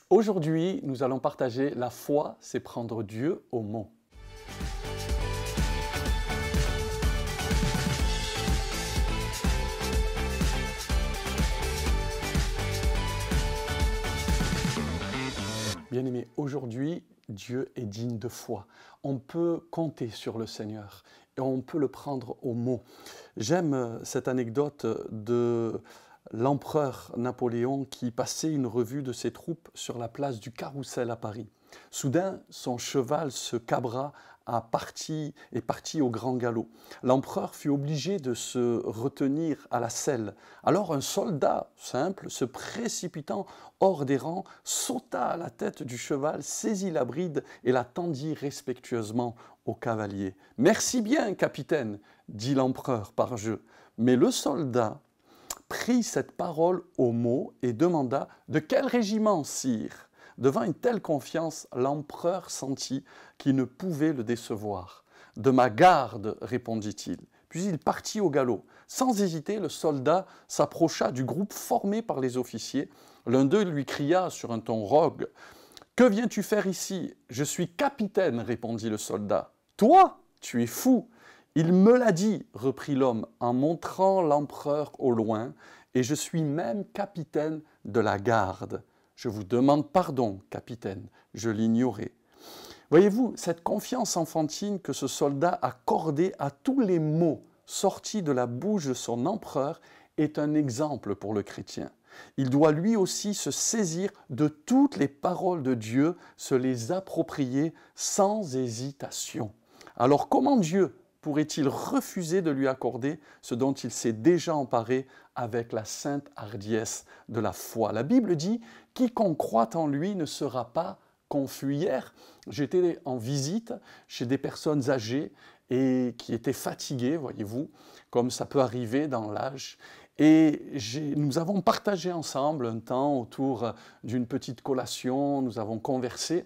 Aujourd'hui, nous allons partager la foi, c'est prendre Dieu au mot. Bien-aimés, aujourd'hui, Dieu est digne de foi. On peut compter sur le Seigneur et on peut le prendre au mot. J'aime cette anecdote de l'empereur Napoléon qui passait une revue de ses troupes sur la place du Carrousel à Paris. Soudain, son cheval se cabra est parti au grand galop. L'empereur fut obligé de se retenir à la selle. Alors un soldat simple, se précipitant hors des rangs, sauta à la tête du cheval, saisit la bride et la tendit respectueusement au cavalier. « Merci bien, capitaine !» dit l'empereur par jeu. Mais le soldat prit cette parole au mot et demanda « De quel régiment, sire ?» Devant une telle confiance, l'empereur sentit qu'il ne pouvait le décevoir. « De ma garde, répondit-il. Puis il partit au galop. Sans hésiter, le soldat s'approcha du groupe formé par les officiers. L'un d'eux lui cria sur un ton rogue « Que viens-tu faire ici ?»« Je suis capitaine, répondit le soldat. « Toi, tu es fou !» « Il me l'a dit, reprit l'homme en montrant l'empereur au loin, et je suis même capitaine de la garde. Je vous demande pardon, capitaine, je l'ignorais. » Voyez-vous, cette confiance enfantine que ce soldat accordait à tous les mots sortis de la bouche de son empereur est un exemple pour le chrétien. Il doit lui aussi se saisir de toutes les paroles de Dieu, se les approprier sans hésitation. Alors comment Dieu pourrait-il refuser de lui accorder ce dont il s'est déjà emparé avec la sainte hardiesse de la foi? La Bible dit « Quiconque croit en lui ne sera pas confus ». Hier, j'étais en visite chez des personnes âgées et qui étaient fatiguées, voyez-vous, comme ça peut arriver dans l'âge. Et nous avons partagé ensemble un temps autour d'une petite collation, nous avons conversé.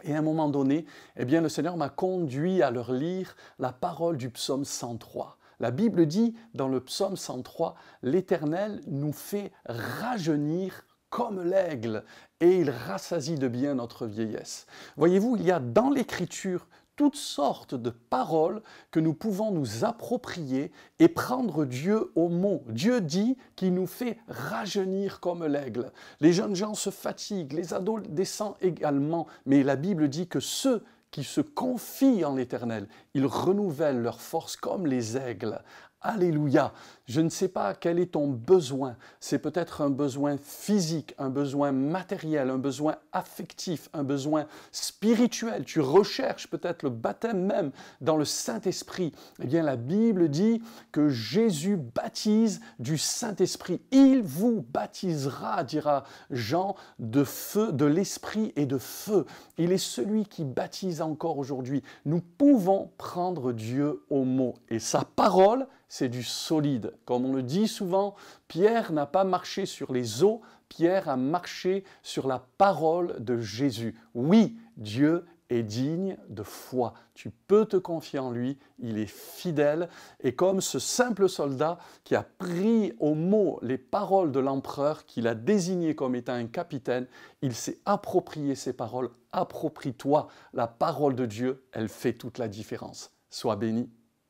Et à un moment donné, eh bien, le Seigneur m'a conduit à leur lire la parole du psaume 103. La Bible dit dans le psaume 103, « L'Éternel nous fait rajeunir comme l'aigle et il rassasie de bien notre vieillesse. » Voyez-vous, il y a dans l'Écriture toutes sortes de paroles que nous pouvons nous approprier et prendre Dieu au mot. Dieu dit qu'il nous fait rajeunir comme l'aigle. Les jeunes gens se fatiguent, les adolescents également, mais la Bible dit que ceux qui se confient en l'Éternel, ils renouvellent leur force comme les aigles. Alléluia! Je ne sais pas quel est ton besoin. C'est peut-être un besoin physique, un besoin matériel, un besoin affectif, un besoin spirituel. Tu recherches peut-être le baptême même dans le Saint-Esprit. Eh bien, la Bible dit que Jésus baptise du Saint-Esprit. Il vous baptisera, dira Jean, de feu, de l'Esprit et de feu. Il est celui qui baptise encore aujourd'hui. Nous pouvons prendre Dieu au mot. Et sa parole, c'est du solide. Comme on le dit souvent, Pierre n'a pas marché sur les eaux, Pierre a marché sur la parole de Jésus. Oui, Dieu est digne de foi. Tu peux te confier en lui, il est fidèle. Et comme ce simple soldat qui a pris au mot les paroles de l'empereur, qu'il a désigné comme étant un capitaine, il s'est approprié ces paroles. Approprie-toi la parole de Dieu, elle fait toute la différence. Sois béni.